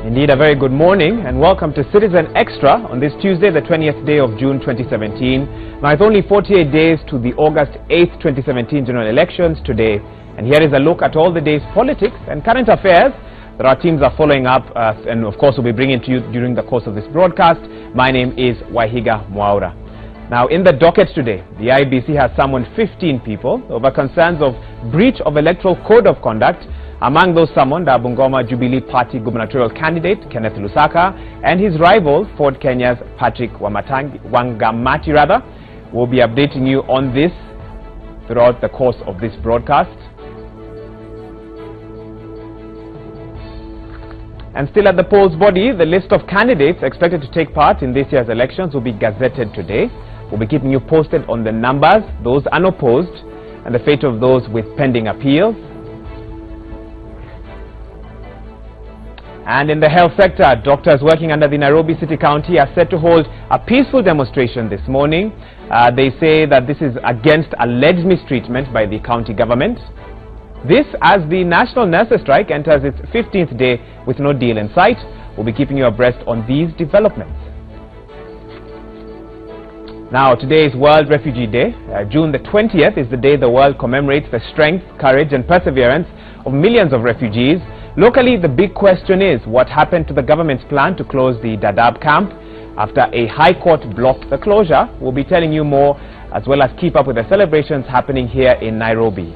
Indeed, a very good morning and welcome to Citizen Extra on this Tuesday, the 20th day of June 2017. Now, it's only 48 days to the August 8th, 2017 general elections today. And here is a look at all the day's politics and current affairs that our teams are following up and, of course, will be bringing to you during the course of this broadcast. My name is Wahiga Mwaura. Now, in the docket today, the IBC has summoned 15 people over concerns of breach of electoral code of conduct. Among those summoned are Bungoma Jubilee Party gubernatorial candidate Kenneth Lusaka and his rival, Ford Kenya's Patrick Wangamati. We'll be updating you on this throughout the course of this broadcast. And still at the polls body, the list of candidates expected to take part in this year's elections will be gazetted today. We'll be keeping you posted on the numbers, those unopposed, and the fate of those with pending appeals. And in the health sector, doctors working under the Nairobi City County are set to hold a peaceful demonstration this morning. They say that this is against alleged mistreatment by the county government. This as the national nurses strike enters its 15th day with no deal in sight. We'll be keeping you abreast on these developments. Now, today is World Refugee Day. June the 20th is the day the world commemorates the strength, courage and perseverance of millions of refugees. Locally, the big question is what happened to the government's plan to close the Dadaab camp after a high court blocked the closure. We'll be telling you more, as well as keep up with the celebrations happening here in Nairobi.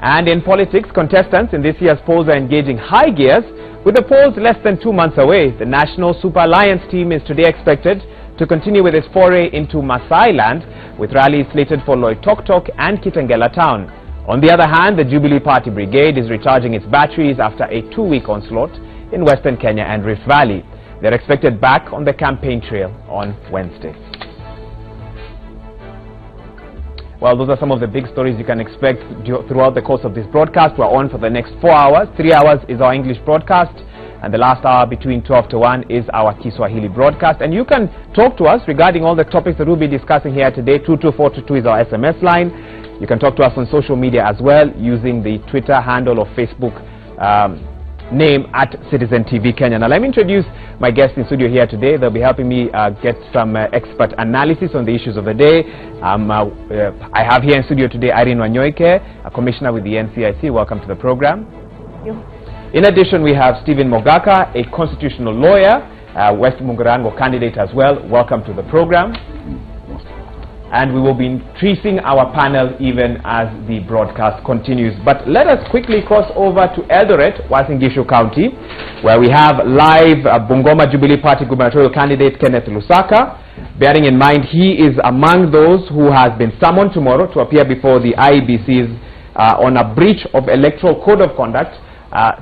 And in politics, contestants in this year's polls are engaging high gears. With the polls less than 2 months away, the National Super Alliance team is today expected to continue with its foray into Maasai land, with rallies slated for Loitoktok and Kitengela town. On the other hand, the Jubilee Party Brigade is recharging its batteries after a 2-week onslaught in Western Kenya and Rift Valley. They're expected back on the campaign trail on Wednesday. Well, those are some of the big stories you can expect throughout the course of this broadcast. We're on for the next 4 hours. 3 hours is our English broadcast, and the last hour between 12 to 1 is our Kiswahili broadcast. And you can talk to us regarding all the topics that we'll be discussing here today. 22422 is our SMS line. You can talk to us on social media as well using the Twitter handle or Facebook name at Citizen TV Kenya. Now, let me introduce my guests in studio here today. They'll be helping me get some expert analysis on the issues of the day. I have here in studio today Irene Wanyoike, a commissioner with the NCIC. Welcome to the program. Thank you. In addition, we have Stephen Mogaka, a constitutional lawyer, West Mungurango candidate as well. Welcome to the program. And we will be increasing our panel even as the broadcast continues. But let us quickly cross over to Eldoret, Uasin Gishu County, where we have live Bungoma Jubilee Party gubernatorial candidate Kenneth Lusaka. Bearing in mind he is among those who has been summoned tomorrow to appear before the IEBCs on a breach of electoral code of conduct.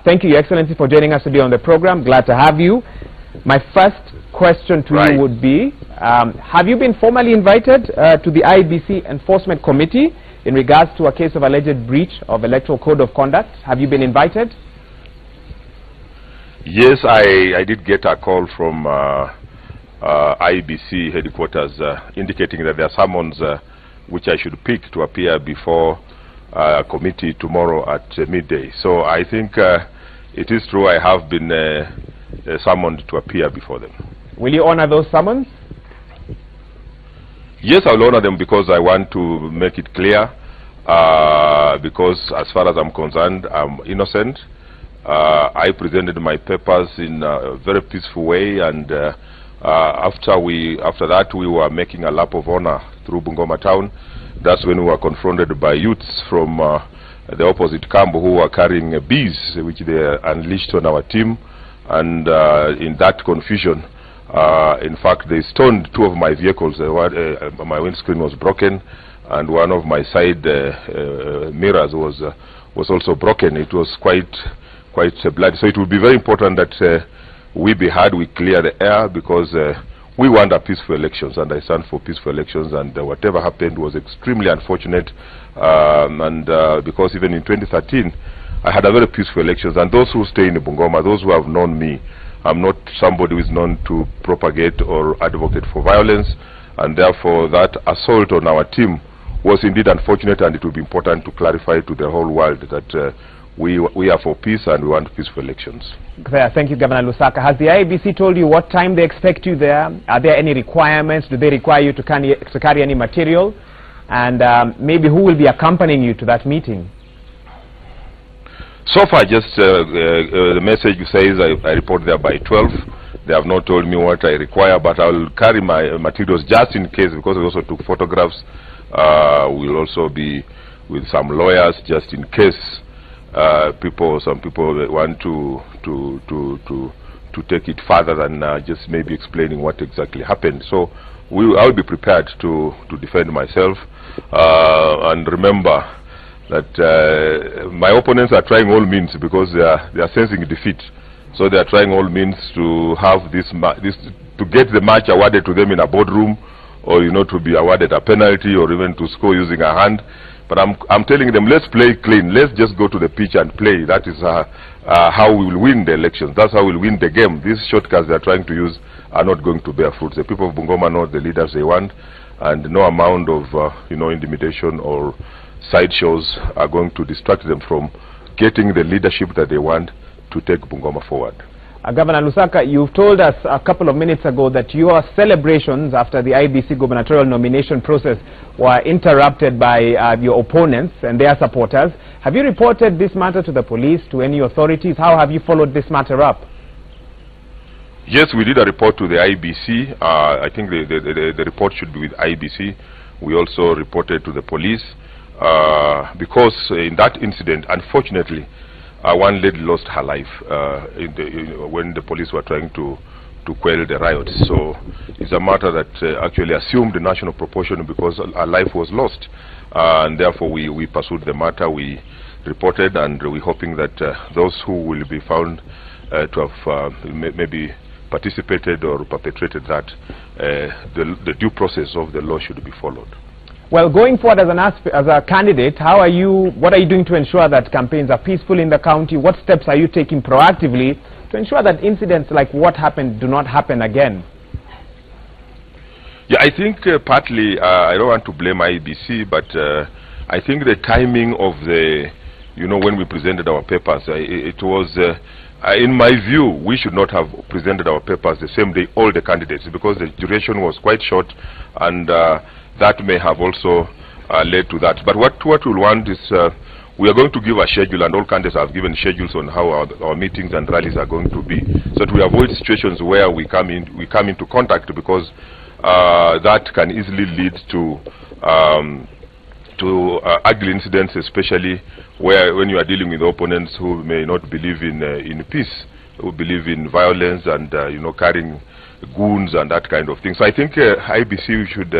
Thank you, Your Excellency, for joining us today on the program. Glad to have you. My first question to you would be, have you been formally invited to the IBC Enforcement Committee in regards to a case of alleged breach of electoral code of conduct? Have you been invited? Yes, I did get a call from IBC headquarters indicating that there are summons which I should pick to appear before a committee tomorrow at midday. So I think it is true I have been summoned to appear before them. Will you honor those summons? Yes, I will honor them because I want to make it clear, because as far as I'm concerned, I'm innocent. I presented my papers in a very peaceful way, and after that we were making a lap of honor through Bungoma town. That's when we were confronted by youths from the opposite camp who were carrying bees, which they unleashed on our team. And in that confusion, in fact, they stoned 2 of my vehicles. My windscreen was broken, and one of my side mirrors was also broken. It was quite bloody. So it would be very important that we be heard, we clear the air, because we want a peaceful elections, and I stand for peaceful elections. And whatever happened was extremely unfortunate, because even in 2013. I had a very peaceful elections, and those who stay in Bungoma, those who have known me, I'm not somebody who is known to propagate or advocate for violence, and therefore that assault on our team was indeed unfortunate, and it will be important to clarify to the whole world that we are for peace and we want peaceful elections. Thank you, Governor Lusaka. Has the IEBC told you what time they expect you there? Are there any requirements? Do they require you to carry any material? And maybe who will be accompanying you to that meeting? So far, just the message says I report there by 12. They have not told me what I require, but I will carry my materials just in case, because we also took photographs. We'll also be with some lawyers just in case some people want to take it further than just maybe explaining what exactly happened. So I'll be prepared to defend myself. And remember that my opponents are trying all means, because they are sensing defeat. So they are trying all means to have to get the match awarded to them in a boardroom, or to be awarded a penalty, or even to score using a hand. But I'm telling them, let's play clean. Let's just go to the pitch and play. That is how we will win the elections. That's how we'll win the game. These shortcuts they are trying to use are not going to bear fruit. The people of Bungoma know the leaders they want, and no amount of intimidation or sideshows are going to distract them from getting the leadership that they want to take Bungoma forward. Governor Lusaka, you've told us a couple of minutes ago that your celebrations after the IEBC gubernatorial nomination process were interrupted by your opponents and their supporters. Have you reported this matter to the police, to any authorities? How have you followed this matter up? Yes, we did a report to the IEBC. I think the report should be with IEBC. We also reported to the police because in that incident, unfortunately, one lady lost her life when the police were trying to quell the riots. So it's a matter that actually assumed national proportion, because a life was lost. And therefore we pursued the matter, we reported, and we're hoping that those who will be found to have maybe participated or perpetrated that, the due process of the law should be followed. Well, going forward as a candidate, what are you doing to ensure that campaigns are peaceful in the county? What steps are you taking proactively to ensure that incidents like what happened do not happen again? Yeah, I think partly, I don't want to blame IEBC, but I think the timing of when we presented our papers, it was, in my view, we should not have presented our papers the same day, all the candidates, because the duration was quite short, and that may have also led to that. But what we'll want is, we are going to give a schedule, and all candidates have given schedules on how our meetings and rallies are going to be, so that we avoid situations where we come into contact, because that can easily lead to ugly incidents, especially when you are dealing with opponents who may not believe in peace, who believe in violence and carrying goons and that kind of thing. So I think IEBC should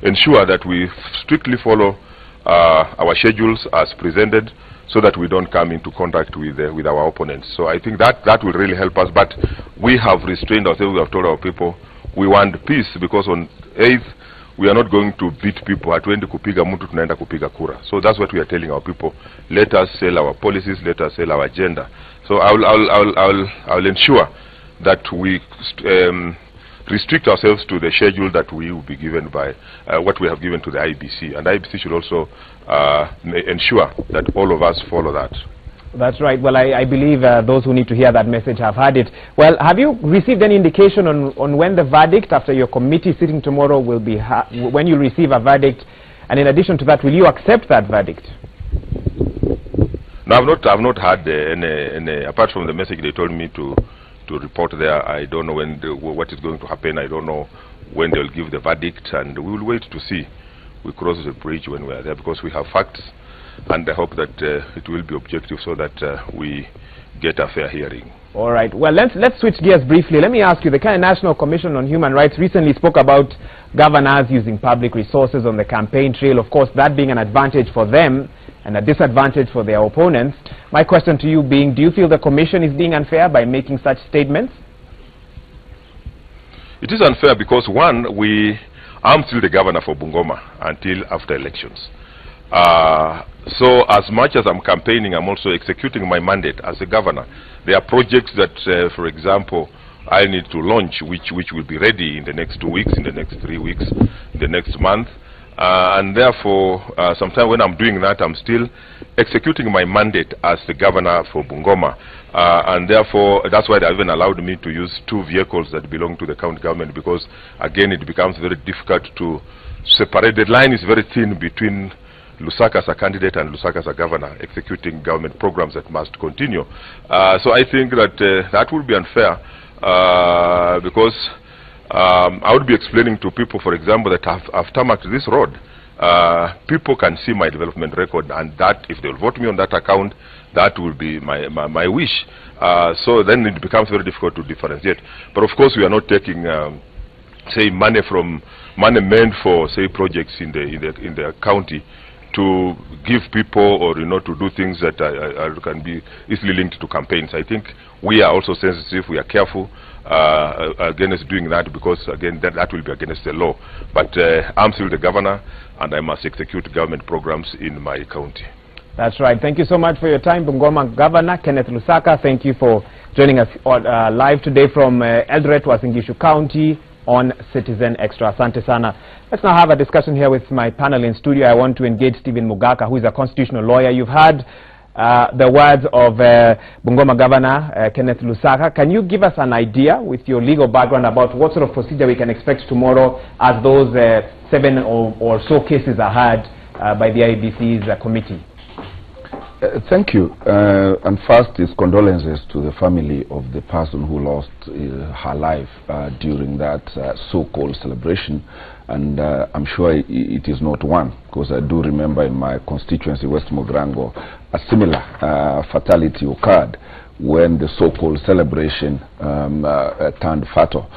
ensure that we strictly follow our schedules as presented, so that we don't come into contact with our opponents. So I think that will really help us. But we have restrained ourselves. We have told our people we want peace, because on 8th we are not going to beat people. Hatuendi kupiga mtu, tunaenda kupiga kura. So that's what we are telling our people. Let us sell our policies. Let us sell our agenda. So I'll ensure that we restrict ourselves to the schedule that we will be given by what we have given to the IEBC. And IEBC should also ensure that all of us follow that. That's right. Well, I believe those who need to hear that message have heard it. Well, have you received any indication on when the verdict, after your committee sitting tomorrow, will be, when you receive a verdict? And in addition to that, will you accept that verdict? No, I've not had any, apart from the message they told me to report there. I don't know what is going to happen. I don't know when they'll give the verdict, and we will wait to see. We cross the bridge when we are there, because we have facts, and I hope that it will be objective, so that we get a fair hearing. All right. Well, let's switch gears briefly. Let me ask you, the Kenya National Commission on Human Rights recently spoke about governors using public resources on the campaign trail, of course that being an advantage for them and a disadvantage for their opponents. My question to you being, do you feel the Commission is being unfair by making such statements? It is unfair because, one, I'm still the governor for Bungoma until after elections. So as much as I'm campaigning, I'm also executing my mandate as a governor. There are projects that, for example, I need to launch, which will be ready in the next 2 weeks, in the next 3 weeks, in the next month. And therefore, sometimes when I'm doing that, I'm still executing my mandate as the governor for Bungoma. And therefore, that's why they even allowed me to use 2 vehicles that belong to the county government, because, again, it becomes very difficult to separate. The line is very thin between Lusaka as a candidate and Lusaka as a governor executing government programs that must continue. So I think that that would be unfair, because I would be explaining to people, for example, that I've tarmacked this road. People can see my development record, and that, if they'll vote me on that account, that will be my wish. So then it becomes very difficult to differentiate. But of course, we are not taking, say, money meant for, say, projects in the county to give people, or to do things that can be easily linked to campaigns. I think we are also sensitive. We are careful against doing that, because again that will be against the law. But I'm still the governor, and I must execute government programs in my county. That's right. Thank you so much for your time, Bungoma Governor Kenneth Lusaka. Thank you for joining us live today from Eldoret, Uasin Gishu County on Citizen Extra. Asante sana. Let's now have a discussion here with my panel in studio. I want to engage Stephen Mogaka, who is a constitutional lawyer. You've heard the words of Bungoma Governor Kenneth Lusaka. Can you give us an idea, with your legal background, about what sort of procedure we can expect tomorrow as those 7 or so cases are heard by the IEBC's committee? Thank you. And first is condolences to the family of the person who lost her life during that so-called celebration. And I'm sure it is not one, because I do remember in my constituency, West Mogrango, a similar fatality occurred when the so-called celebration turned fatal.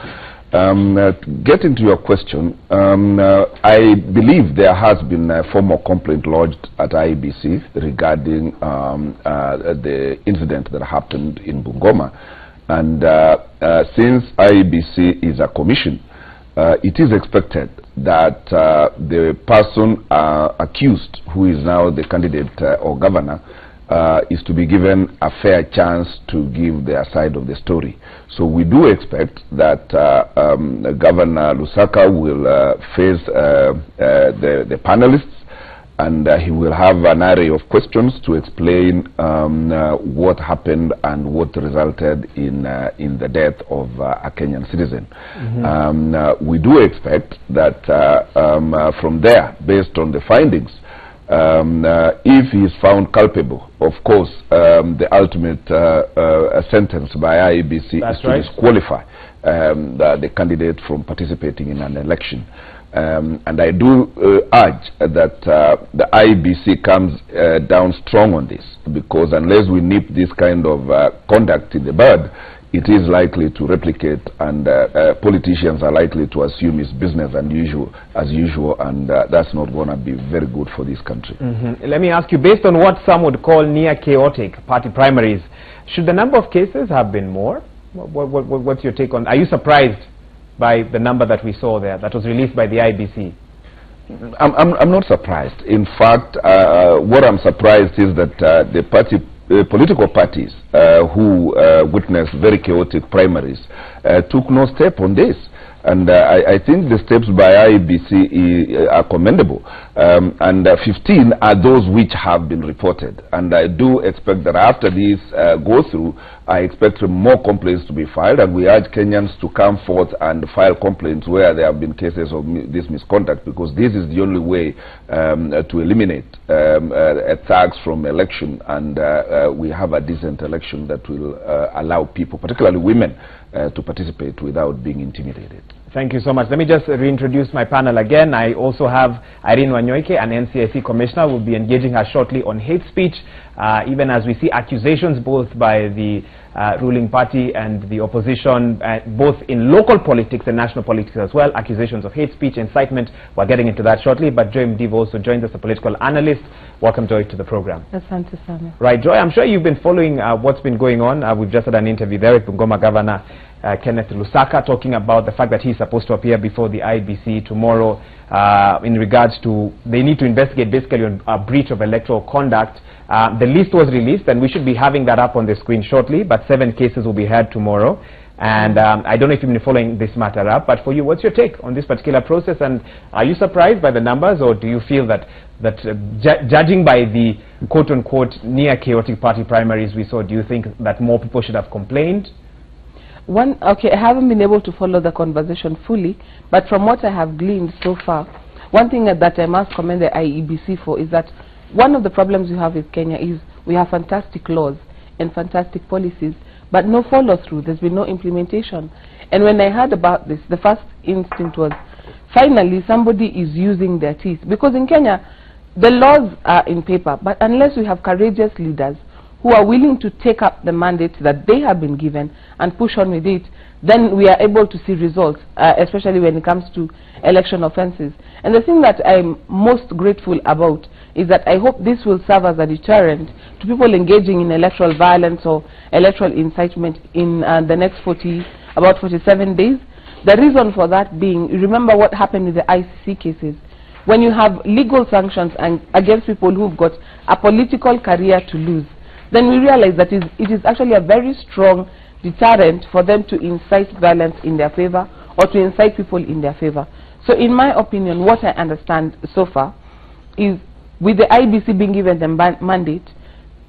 Getting to your question, I believe there has been a formal complaint lodged at IEBC regarding the incident that happened in Bungoma. And since IEBC is a commission, it is expected that the person accused, who is now the candidate or governor, is to be given a fair chance to give their side of the story. So we do expect that Governor Lusaka will face the panelists, and he will have an array of questions to explain what happened and what resulted in the death of a Kenyan citizen. We do expect that from there, based on the findings, if he is found culpable, of course, the ultimate sentence by IEBC is to disqualify the candidate from participating in an election. And I do urge that the IEBC comes down strong on this, because unless we nip this kind of conduct in the bud, it is likely to replicate, and politicians are likely to assume it's business as usual, and that's not going to be very good for this country. Let me ask you, based on what some would call near chaotic party primaries, should the number of cases have been more? What's your take on? Are you surprised by the number that we saw there, that was released by the IEBC? I'm not surprised. In fact, what I'm surprised is that the political parties who witnessed very chaotic primaries took no step on this. And I think the steps by IEBC are commendable. And 15 are those which have been reported. And I do expect that after these go through, I expect more complaints to be filed. And we urge Kenyans to come forth and file complaints where there have been cases of this misconduct, because this is the only way to eliminate thugs from election. And we have a decent election that will allow people, particularly women, to participate without being intimidated. Thank you so much. Let me just reintroduce my panel again. I also have Irene Wanyoike, an NCIC commissioner. We'll be engaging her shortly on hate speech, even as we see accusations both by the ruling party and the opposition, both in local politics and national politics as well, accusations of hate speech, incitement. We're getting into that shortly, but Joy Mdivo also joins us, a political analyst. Welcome, Joy, to the program. Asante sana. Right, Joy, I'm sure you've been following what's been going on. We've just had an interview there with Bungoma Governor Kenneth Lusaka, talking about the fact that he's supposed to appear before the IEBC tomorrow in regards to, they need to investigate basically on a breach of electoral conduct. The list was released, and we should be having that up on the screen shortly, but 7 cases will be heard tomorrow. And I don't know if you've been following this matter up, but for you, what's your take on this particular process? And are you surprised by the numbers, or do you feel that judging by the quote-unquote near chaotic party primaries we saw, do you think that more people should have complained? Okay, I haven't been able to follow the conversation fully, but from what I have gleaned so far, one thing that I must commend the IEBC for is that one of the problems we have with Kenya is we have fantastic laws and fantastic policies, but no follow-through. There's been no implementation. And when I heard about this, the first instinct was, finally somebody is using their teeth. Because in Kenya, the laws are in paper, but unless we have courageous leaders who are willing to take up the mandate that they have been given and push on with it, then we are able to see results, especially when it comes to election offenses. And the thing that I'm most grateful about is that I hope this will serve as a deterrent to people engaging in electoral violence or electoral incitement in the next about 47 days. The reason for that being, remember what happened with the ICC cases. When you have legal sanctions against people who've got a political career to lose, then we realize that it is actually a very strong deterrent for them to incite violence in their favor or to incite people in their favor. So in my opinion, what I understand so far is with the IBC being given the mandate,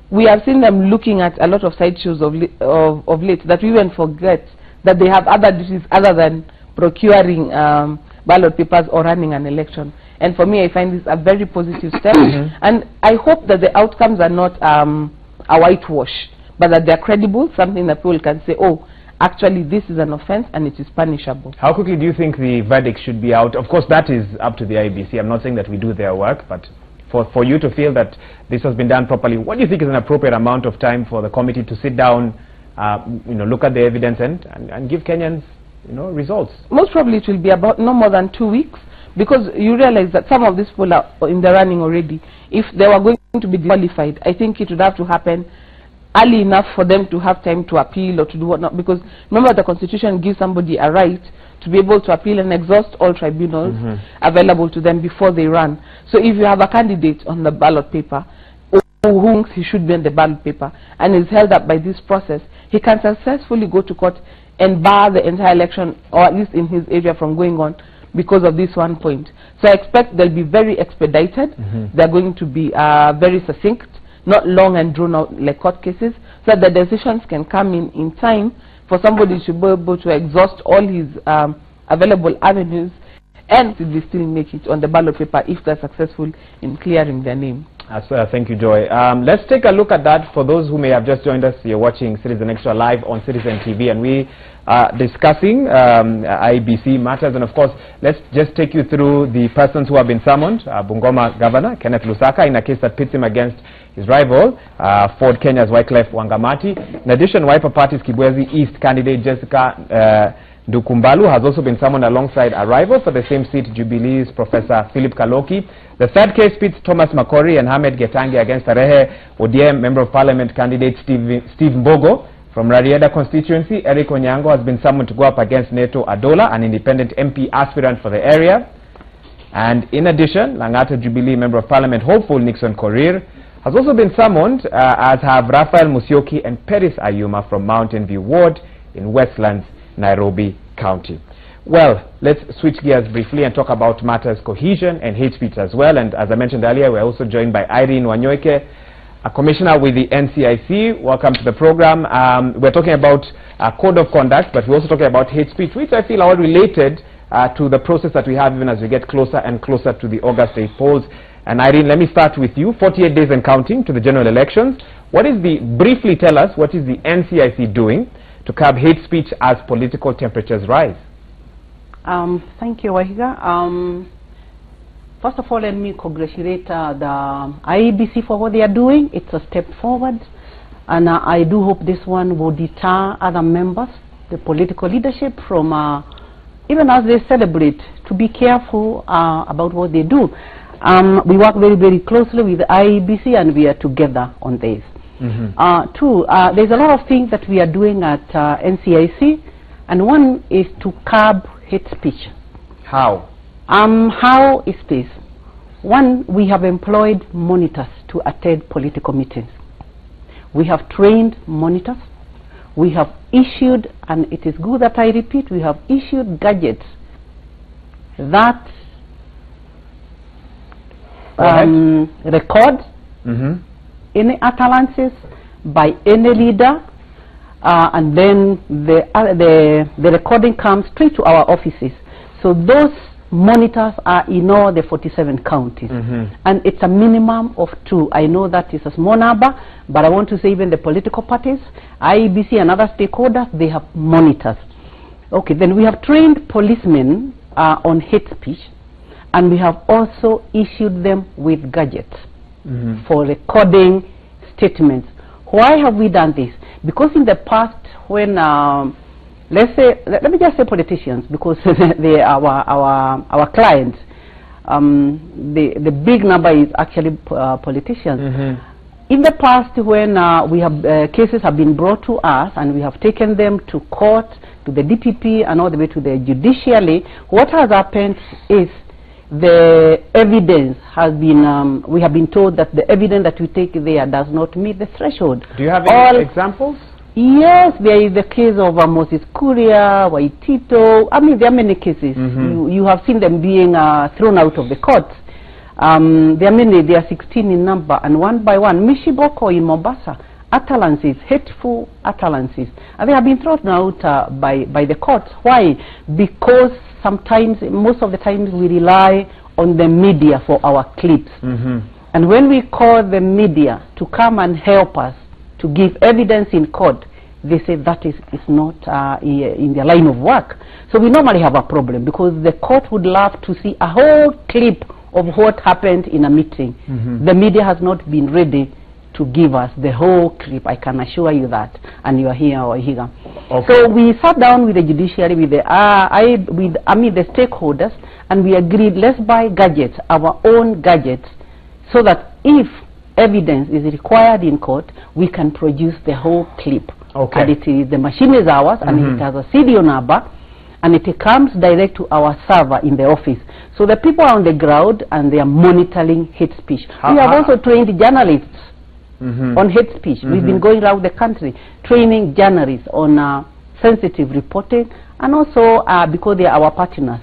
we have seen them looking at a lot of sideshows of late that we even forget that they have other duties other than procuring ballot papers or running an election. And for me, I find this a very positive step. And I hope that the outcomes are not a whitewash, but that they are credible, something that people can say, oh, actually this is an offense and it is punishable. How quickly do you think the verdict should be out? Of course, that is up to the IBC. I'm not saying that we do their work, but for you to feel that this has been done properly, what do you think is an appropriate amount of time for the committee to sit down, look at the evidence and give Kenyans, results? Most probably it will be about no more than 2 weeks, because you realize that some of these people are in the running already. If they were going to be qualified, I think it would have to happen early enough for them to have time to appeal or to do whatnot, because remember the Constitution gives somebody a right to be able to appeal and exhaust all tribunals available to them before they run. So if you have a candidate on the ballot paper who thinks he should be on the ballot paper and is held up by this process, he can successfully go to court and bar the entire election, or at least in his area, from going on because of this one point. So I expect they'll be very expedited. They're going to be very succinct, not long and drawn out like court cases, so that the decisions can come in time for somebody to be able to exhaust all his available avenues and to still make it on the ballot paper if they're successful in clearing their name. Thank you, Joy. Let's take a look at that. For those who may have just joined us, you're watching Citizen Extra live on Citizen TV, and we are discussing IBC matters. And of course, let's just take you through the persons who have been summoned. Bungoma Governor Kenneth Lusaka, in a case that pits him against his rival, Ford Kenya's Wycliffe Wangamati. In addition, Wiper Party's Kibwezi East candidate Jessica Ndukumbalu has also been summoned alongside a rival for the same seat, Jubilee's Professor Philip Kaloki. The third case pits Thomas Makori and Hamed Getangi against Tarehe ODM Member of Parliament candidate Steve Mbogo. From Rarieda constituency, Eric Onyango has been summoned to go up against Neto Adola, an independent MP aspirant for the area. And in addition, Langata Jubilee Member of Parliament hopeful Nixon Korir has also been summoned, as have Raphael Musyoki and Peris Ayuma from Mountain View Ward in Westlands, Nairobi County. Well, let's switch gears briefly and talk about matters cohesion and hate speech as well. And as I mentioned earlier, we're also joined by Irene Wanyoike, a commissioner with the NCIC. Welcome to the program. We're talking about code of conduct, but we're also talking about hate speech, which I feel are all related to the process that we have even as we get closer and closer to the August 8 polls. And Irene, let me start with you. 48 days and counting to the general elections. Briefly tell us, what is the NCIC doing to curb hate speech as political temperatures rise? Thank you, Wahiga. First of all, let me congratulate the IEBC for what they are doing. It's a step forward, and I do hope this one will deter other members, the political leadership, from, even as they celebrate, to be careful about what they do. We work very, very closely with the IEBC, and we are together on this. Two, there's a lot of things that we are doing at NCIC, and one is to curb hate speech. How? How is this? One, we have employed monitors to attend political meetings. We have trained monitors. we have issued, and it is good that I repeat, we have issued gadgets that record any utterances by any leader, and then the recording comes straight to our offices. So those monitors are in all the 47 counties, and it's a minimum of 2. I know that is a small number, but I want to say even the political parties, IEBC and other stakeholders, they have monitors. Okay, then we have trained policemen on hate speech, and we have also issued them with gadgets for recording statements. Why have we done this? Because in the past, when let's say, let me just say politicians, because they are our clients. The big number is actually politicians. In the past, when we have cases have been brought to us and we have taken them to court, to the DPP, and all the way to the judiciary, what has happened is the evidence has been, we have been told that the evidence that we take there does not meet the threshold. Do you have any examples? Yes, there is the case of Moses Kuria, Waitito. I mean, there are many cases. You have seen them being thrown out of the courts. There are many, there are 16 in number, and one by one, Mishiboko in Mombasa, utterances, hateful utterances, and they have been thrown out by the courts. Why? Because sometimes, most of the times, we rely on the media for our clips. And when we call the media to come and help us to give evidence in court, they say that is not in their line of work. So we normally have a problem, because the court would love to see a whole clip of what happened in a meeting. The media has not been ready to give us the whole clip, I can assure you that, and you are here or here. So we sat down with the judiciary, with the the stakeholders, and we agreed, let's buy gadgets, our own gadgets, so that if evidence is required in court, we can produce the whole clip. And it is, the machine is ours, and it has a serial number, and it comes direct to our server in the office. So the people are on the ground, and they are monitoring hate speech. We have also trained journalists on hate speech. We've been going around the country training journalists on sensitive reporting, and also because they are our partners.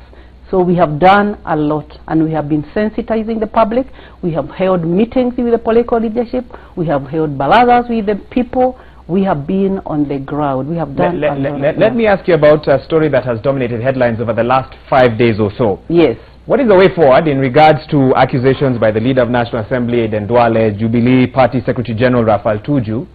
So we have done a lot, and we have been sensitizing the public. We have held meetings with the political leadership. We have held barazas with the people. We have been on the ground. We have done let me ask you about a story that has dominated headlines over the last 5 days or so. Yes. What is the way forward in regards to accusations by the leader of National Assembly, Aden Duale, Jubilee Party Secretary General Raphael Tuju,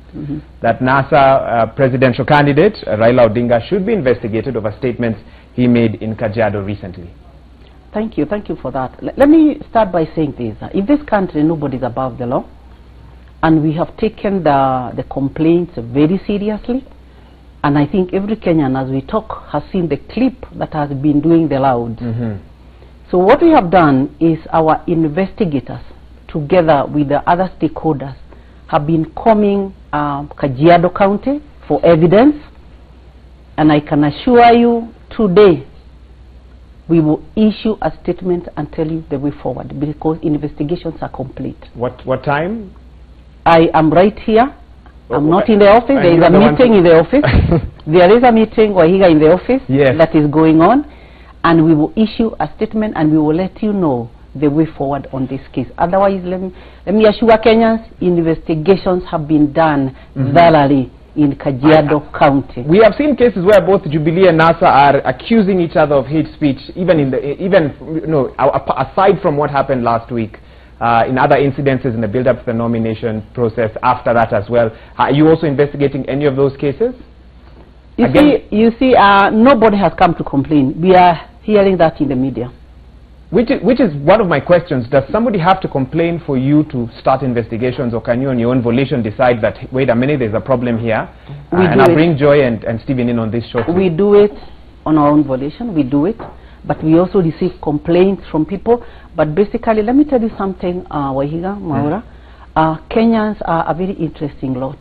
that NASA presidential candidate Raila Odinga should be investigated over statements he made in Kajiado recently? Thank you for that. Let me start by saying this. In this country, nobody is above the law, and we have taken the complaints very seriously, and I think every Kenyan, as we talk, has seen the clip that has been doing the loud. So what we have done is our investigators, together with the other stakeholders, have been combing Kajiado County for evidence, and I can assure you today we will issue a statement and tell you the way forward, because investigations are complete. What time? I am right here. I'm not in the office. There is a meeting in the office. There is a meeting in the office that is going on, and we will issue a statement, and we will let you know the way forward on this case. Otherwise, let me assure Kenyans, investigations have been done thoroughly in Kajiado County. We have seen cases where both Jubilee and NASA are accusing each other of hate speech, even aside from what happened last week, in other incidences in the build-up to the nomination process after that as well. Are you also investigating any of those cases? You see, nobody has come to complain. We are hearing that in the media. Which is one of my questions. Does somebody have to complain for you to start investigations, or can you on your own volition decide that, wait a minute, there's a problem here? And I'll bring Joy and Stephen in on this shortly. We do it on our own volition, we do it. But we also receive complaints from people. But basically, let me tell you something, Wahiga, Maura. Kenyans are a very interesting lot.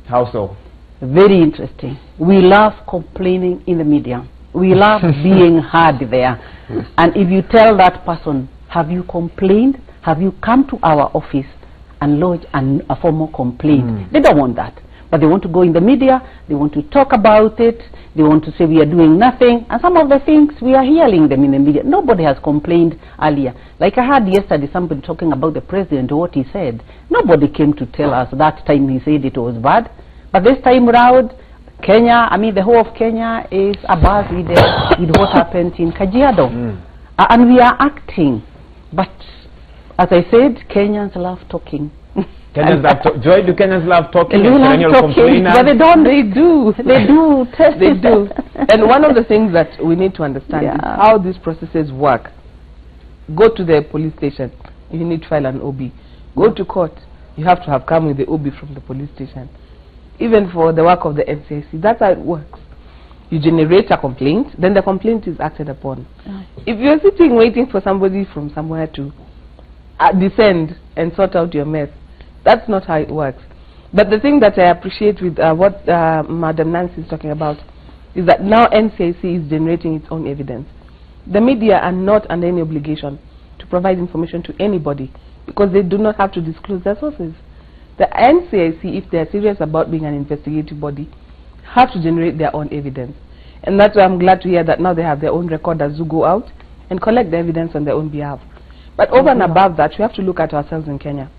How so? Very interesting. We love complaining in the media. We love being heard there. And if you tell that person, have you complained? Have you come to our office and lodged a formal complaint? They don't want that. But they want to go in the media, they want to talk about it, they want to say we are doing nothing, and some of the things we are hearing them in the media. Nobody has complained earlier. Like I heard yesterday somebody talking about the president, what he said. Nobody came to tell us that time he said it was bad. But this time around, Kenya, I mean the whole of Kenya is abuzz with what happened in Kajiado. And we are acting. But as I said, Kenyans love talking. Kenyans love Joy, do Kenyans love talking? They love talking, but they don't. They do. They do. They do. And one of the things that we need to understand is how these processes work. Go to the police station, you need to file an OB. Go to court, you have to have come with the OB from the police station. Even for the work of the NCIC, that's how it works. You generate a complaint, then the complaint is acted upon. If you're sitting waiting for somebody from somewhere to descend and sort out your mess, that's not how it works. But the thing that I appreciate with what Madam Nancy is talking about is that now NCIC is generating its own evidence. The media are not under any obligation to provide information to anybody because they do not have to disclose their sources. The NCIC, if they are serious about being an investigative body, have to generate their own evidence. And that's why I'm glad to hear that now they have their own recorders who go out and collect the evidence on their own behalf. But over and above that, we have to look at ourselves in Kenya.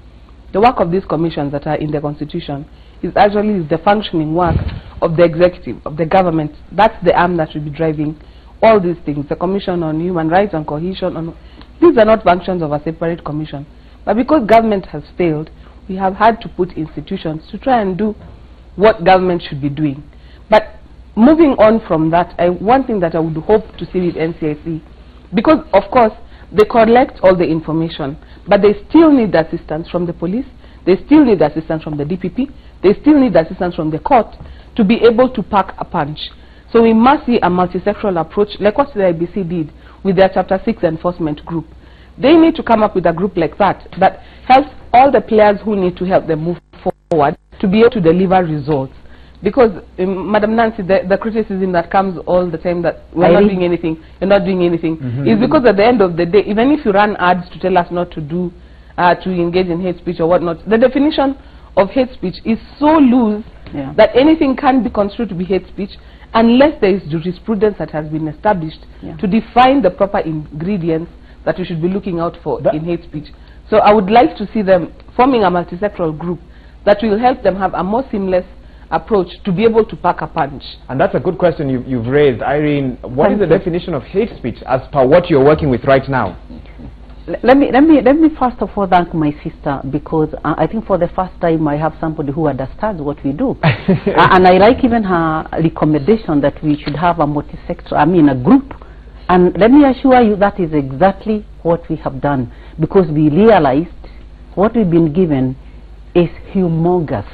The work of these commissions that are in the constitution is actually the functioning work of the executive, of the government. That's the arm that should be driving all these things. The Commission on Human Rights and Cohesion, these are not functions of a separate commission. But because government has failed, we have had to put institutions to try and do what government should be doing. But moving on from that, one thing that I would hope to see with NCIC, because of course they collect all the information, but they still need assistance from the police, they still need assistance from the DPP, they still need assistance from the court to be able to pack a punch. So we must see a multi-sectoral approach, like what the IBC did with their Chapter 6 enforcement group. They need to come up with a group like that helps all the players who need to help them move forward to be able to deliver results. Because, Madam Nancy, the criticism that comes all the time that we're not doing anything, you're not doing anything, is because at the end of the day, even if you run ads to tell us not to do, to engage in hate speech or whatnot, the definition of hate speech is so loose that anything can be construed to be hate speech unless there is jurisprudence that has been established to define the proper ingredients that we should be looking out for in hate speech. So I would like to see them forming a multi-sectoral group that will help them have a more seamless approach to be able to pack a punch. And that's a good question you've raised. Irene, what is the definition of hate speech as per what you're working with right now? Let me first of all thank my sister, because I think for the first time I have somebody who understands what we do. And I like even her recommendation that we should have a a group. And let me assure you that is exactly what we have done, because we realized what we've been given is humongous.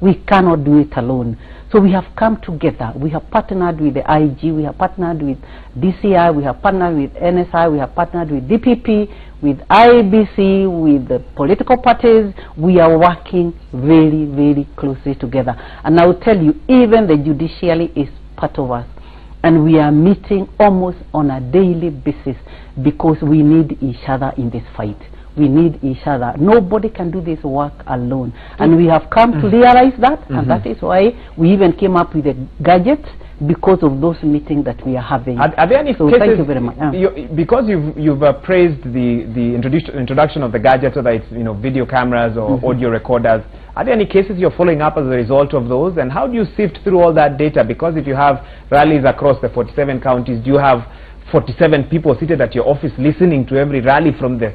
We cannot do it alone. So we have come together. We have partnered with the IG, we have partnered with DCI, we have partnered with NSI, we have partnered with DPP, with IBC, with the political parties. We are working very, very closely together. And I will tell you, even the judiciary is part of us. And we are meeting almost on a daily basis because we need each other in this fight. We need each other. Nobody can do this work alone. And we have come to realize that, and that is why we even came up with a gadget, because of those meetings that we are having. Are there any so cases, thank you very much. Because you've praised the introduction of the gadget, whether it's video cameras or audio recorders, are there any cases you're following up as a result of those? And how do you sift through all that data? Because if you have rallies across the 47 counties, do you have 47 people seated at your office listening to every rally from the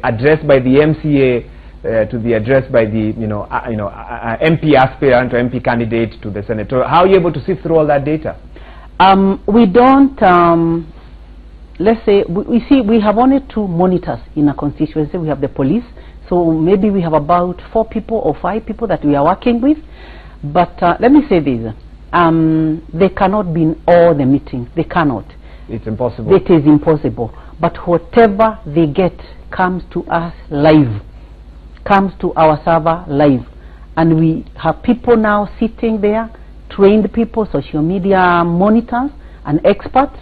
address by the MCA to the address by the MP aspirant or MP candidate to the senator? How are you able to sift through all that data? We don't. Let's say we have only 2 monitors in a constituency. We have the police, so maybe we have about 4 people or 5 people that we are working with. But let me say this: they cannot be in all the meetings. They cannot. It's impossible. It is impossible. But whatever they get comes to us live, comes to our server live. And we have people now sitting there, trained people, social media monitors and experts,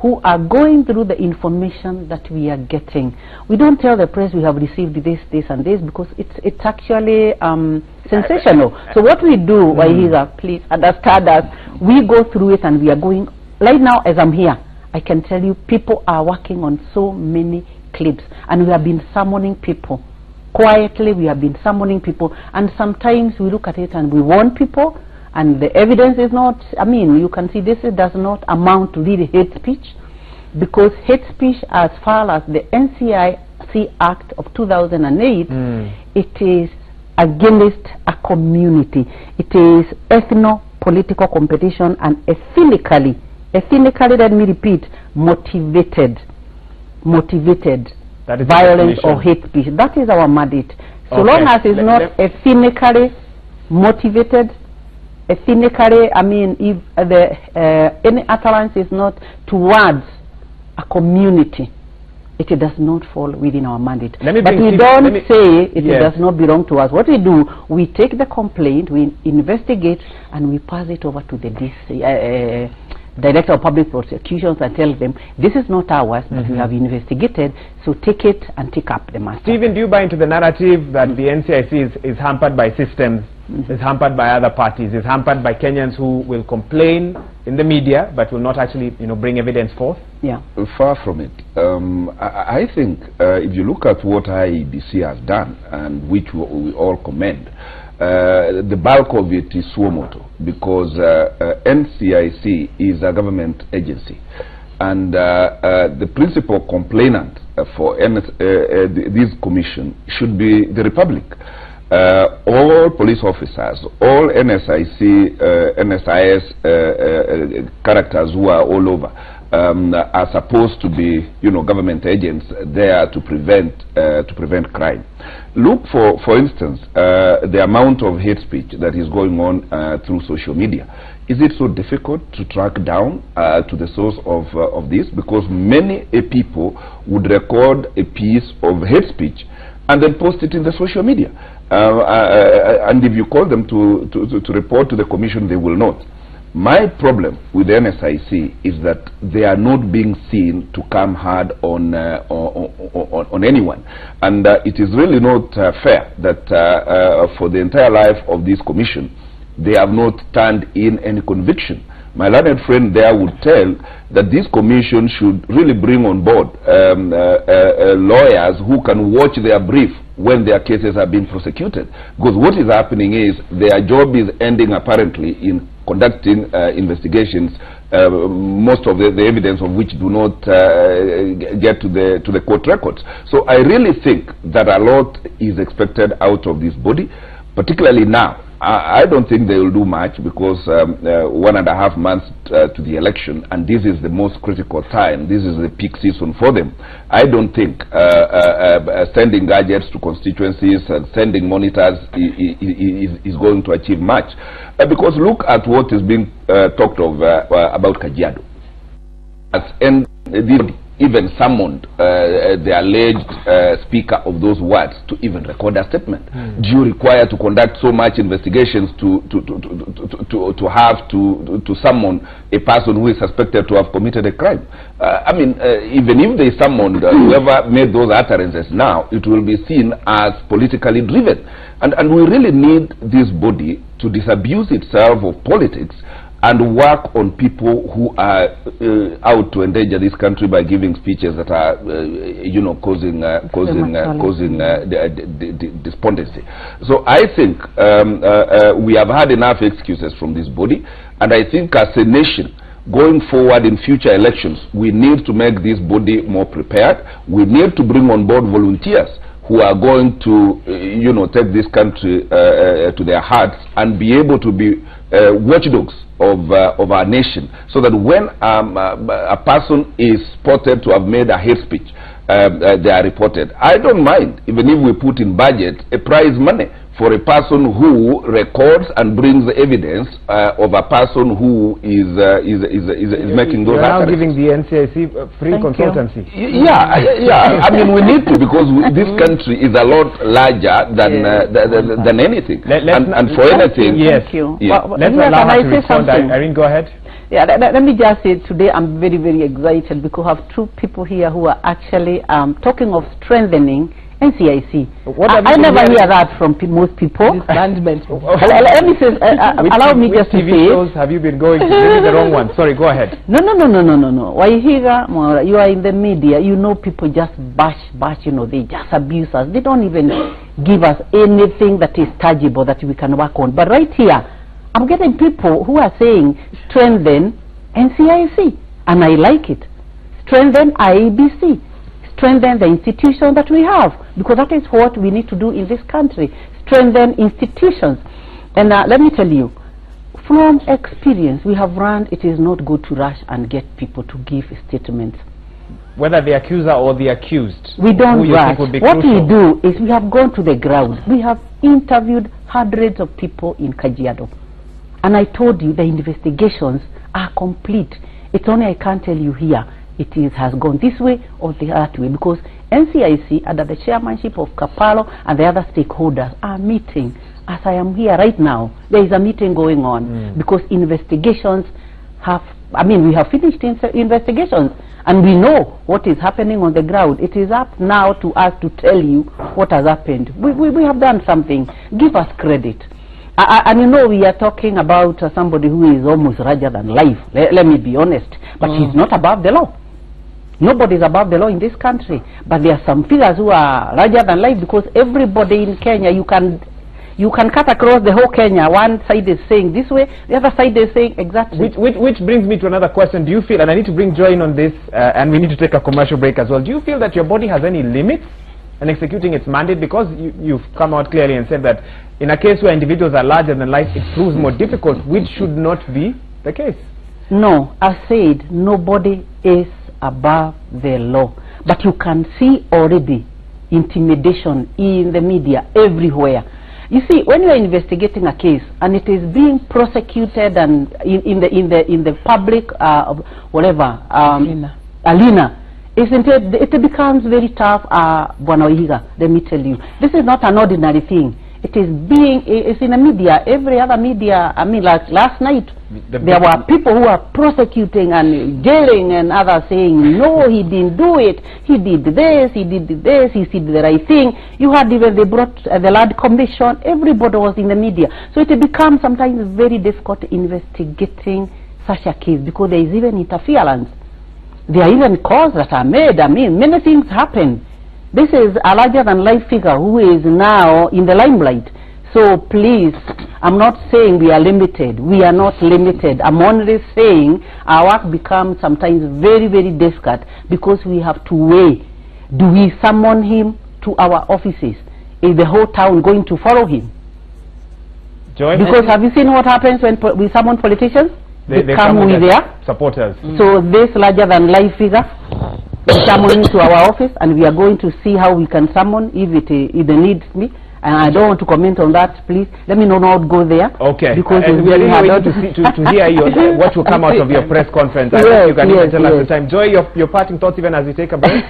who are going through the information that we are getting. We don't tell the press we have received this, this and this, because it's actually sensational. So what we do, Wahiga, please understand us, we go through it and we are going, right now as I'm here, I can tell you people are working on so many clips, and we have been summoning people. Quietly we have been summoning people, and sometimes we look at it and we warn people, and the evidence is not, I mean, you can see this does not amount to really hate speech, because hate speech, as far as the NCIC Act of 2008, it is against a community. It is ethno-political competition and ethnically, let me repeat, motivated violence or hate speech. That is our mandate. So long as it's not ethnically motivated, ethnically, I mean, if any utterance is not towards a community, it does not fall within our mandate. But we don't say it does not belong to us. What we do, we take the complaint, we investigate, and we pass it over to the DC, Director of Public Prosecutions, and tell them this is not ours, but we have investigated, so take it and take up the matter. Stephen, do you buy into the narrative that the NCIC is hampered by systems, is hampered by other parties, is hampered by Kenyans who will complain in the media but will not actually, bring evidence forth? Yeah. Far from it. I think if you look at what IEBC has done, and which we all commend, the bulk of it is suo motu, because NCIC is a government agency, and the principal complainant for this commission should be the Republic. All police officers, all NSIC, NSIS characters who are all over are supposed to be, government agents there to prevent crime. Look, for instance, the amount of hate speech that is going on through social media. Is it so difficult to track down to the source of this? Because many people would record a piece of hate speech and then post it in the social media. And if you call them to report to the commission, they will not. My problem with the NSIC is that they are not being seen to come hard on anyone, and it is really not fair that for the entire life of this commission they have not turned in any conviction. My learned friend there would tell that this commission should really bring on board lawyers who can watch their brief when their cases are being prosecuted. Because what is happening is their job is ending apparently in conducting investigations, most of the evidence of which do not get to the court records. So I really think that a lot is expected out of this body, particularly now. I don't think they will do much, because 1.5 months to the election, and this is the most critical time. This is the peak season for them. I don't think sending gadgets to constituencies and sending monitors is going to achieve much. Because look at what is being talked of about Kajiado. And even summoned the alleged speaker of those words to even record a statement. Do you require to conduct so much investigations to have to summon a person who is suspected to have committed a crime? I mean, even if they summoned whoever made those utterances now, it will be seen as politically driven. And we really need this body to disabuse itself of politics and work on people who are out to endanger this country by giving speeches that are, causing despondency. So I think we have had enough excuses from this body, and I think as a nation, going forward in future elections, we need to make this body more prepared. We need to bring on board volunteers who are going to, take this country to their hearts and be able to be watchdogs of our nation, so that when a person is spotted to have made a hate speech, they are reported. I don't mind, even if we put in budget a prize money for a person who records and brings the evidence of a person who is making those now giving the NCIC free consultancy. Yeah. I mean, we need to, because this country is a lot larger than anything. And for anything, yes. Thank you. Let's allow her to respond. Irene, go ahead. Yeah, let me just say today I'm very, very excited because I have two people here who are actually talking of strengthening NCIC. I never hear that from most people. Disbandment. Let me say, allow me just to TV say. shows have you been going to? This is the wrong one. Sorry, go ahead. No. Waihiga, you are in the media. You know, people just bash. You know, they just abuse us. They don't even give us anything that is tangible that we can work on. But right here, I'm getting people who are saying strengthen NCIC, and I like it. Strengthen IEBC. Strengthen the institutions that we have, because that is what we need to do in this country. Strengthen institutions. And let me tell you, from experience, we have learned it is not good to rush and get people to give statements. Whether the accuser or the accused. We don't rush. What we do is we have gone to the ground. We have interviewed hundreds of people in Kajiado. And I told you the investigations are complete. It's only I can't tell you here. It has gone this way or the other way, because NCIC, under the chairmanship of Kapalo and the other stakeholders, are meeting. As I am here right now, there is a meeting going on because investigations have, we have finished investigations and we know what is happening on the ground. It is up now to us to tell you what has happened. We have done something. Give us credit. And you know, we are talking about somebody who is almost larger than life. Let me be honest. But he's not above the law. Nobody is above the law in this country. But there are some figures who are larger than life, because everybody in Kenya, you can cut across the whole Kenya. One side is saying this way, the other side is saying exactly. Which brings me to another question. Do you feel, and I need to bring Joy in on this, and we need to take a commercial break as well. Do you feel that your body has any limits in executing its mandate? Because you've come out clearly and said that in a case where individuals are larger than life, it proves more difficult, which should not be the case. No, I said nobody is above the law. But you can see already intimidation in the media everywhere. You see, when you are investigating a case and it is being prosecuted and in the public arena, isn't it? It becomes very tough. Bwana Oihiga, let me tell you, this is not an ordinary thing. It is it's in the media, every other media. Like last night, there were people who are prosecuting and jailing and others saying, no, he didn't do it. He did this, he did this, he did the right thing. You had even, they brought the Land Commission. Everybody was in the media. So it becomes sometimes very difficult investigating such a case, because there is even interference. There are even calls that are made. Many things happen. This is a larger than life figure who is now in the limelight. So please, I'm not saying we are limited. We are not limited. I'm only saying our work becomes sometimes very, very difficult, because we have to weigh. Do we summon him to our offices? Is the whole town going to follow him? Joy? Because have you seen what happens when we summon politicians? They come with their supporters. So this larger than life figure is summoning to our office, and we are going to see how we can summon if it needs me. And I don't want to comment on that, please. Let me not go there. Okay. Because we are waiting to hear what will come out of your press conference. I think you can even tell us the time. Joy, your parting thoughts even as we take a break.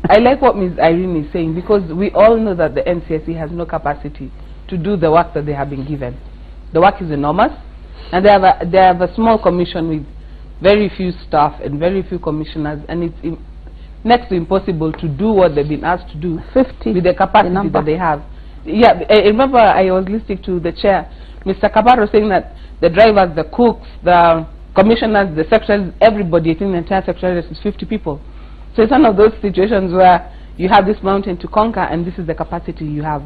I like what Ms. Irene is saying, because we all know that the NCSC has no capacity to do the work that they have been given. The work is enormous, and they have a small commission with very few staff and very few commissioners, and it's next to impossible to do what they've been asked to do 50 with the capacity that they have. Yeah, I remember I was listening to the chair, Mr. Kabaro, saying that the drivers, the cooks, the commissioners, the secretaries, everybody, I think the entire secretariat is 50 people. So it's one of those situations where you have this mountain to conquer, and this is the capacity you have.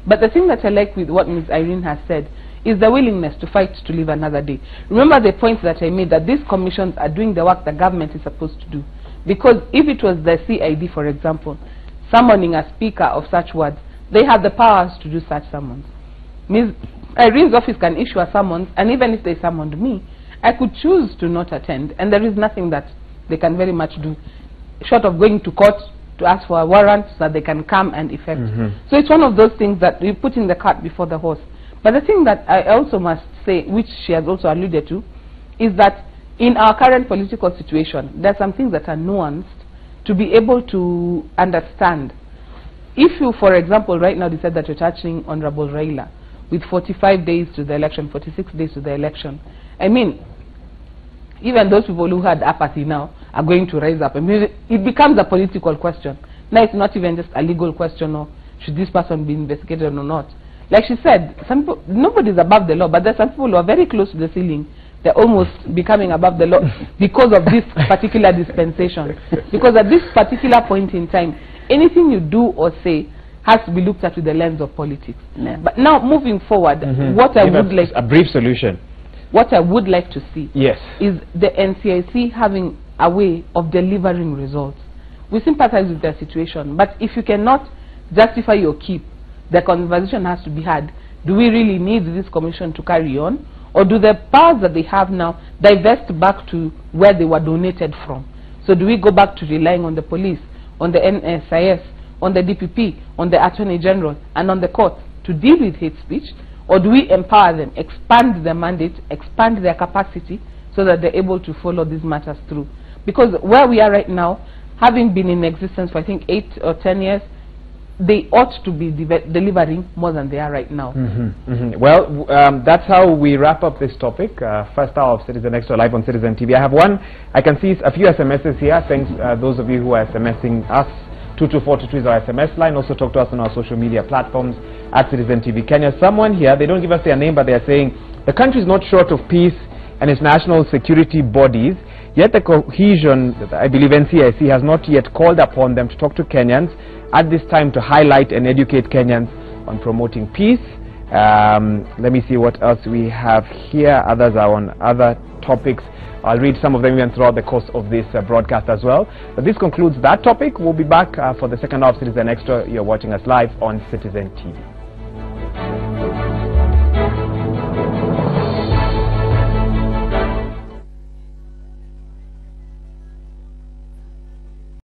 But the thing that I like with what Ms. Irene has said is the willingness to fight to live another day. Remember the point that I made, that these commissions are doing the work the government is supposed to do. Because if it was the CID, for example, summoning a speaker of such words, they have the powers to do such summons. Ms. Irene's office can issue a summons, and even if they summoned me, I could choose to not attend, and there is nothing that they can very much do, short of going to court to ask for a warrant so that they can come and effect. So it's one of those things that you put in the cart before the horse. But the thing that I also must say, which she has also alluded to, is that in our current political situation, there are some things that are nuanced to be able to understand. If you, for example, right now decide that you're touching Honorable Raila with 45 days to the election, 46 days to the election, I mean, even those people who had apathy now are going to rise up. I mean, it becomes a political question. Now it's not even just a legal question or should this person be investigated or not. Like she said, some people, nobody's above the law, but there's some people who are very close to the ceiling. They're almost becoming above the law because of this particular dispensation. Because at this particular point in time, anything you do or say has to be looked at with the lens of politics. Yeah. But now moving forward, what I would like a brief solution. What I would like to see Yes. is the NCIC having a way of delivering results. We sympathize with their situation, but if you cannot justify your keep, the conversation has to be had. Do we really need this commission to carry on? Or do the powers that they have now divest back to where they were donated from? So do we go back to relying on the police, on the NSIS, on the DPP, on the Attorney General, and on the court to deal with hate speech? Or do we empower them, expand their mandate, expand their capacity so that they're able to follow these matters through? Because where we are right now, having been in existence for I think 8 or 10 years, they ought to be delivering more than they are right now. Well, that's how we wrap up this topic. First hour of Citizen Extra live on Citizen TV. I can see a few SMSs here. Thanks those of you who are SMSing us. 22422 is our SMS line. Also talk to us on our social media platforms at Citizen TV Kenya. Someone here, they don't give us their name, but they are saying the country is not short of peace and its national security bodies, yet the cohesion, I believe NCIC has not yet called upon them to talk to Kenyans at this time to highlight and educate Kenyans on promoting peace. Let me see what else we have here. Others are on other topics. I'll read some of them even throughout the course of this broadcast as well. But this concludes that topic. We'll be back for the second half of Citizen Extra. You're watching us live on Citizen TV.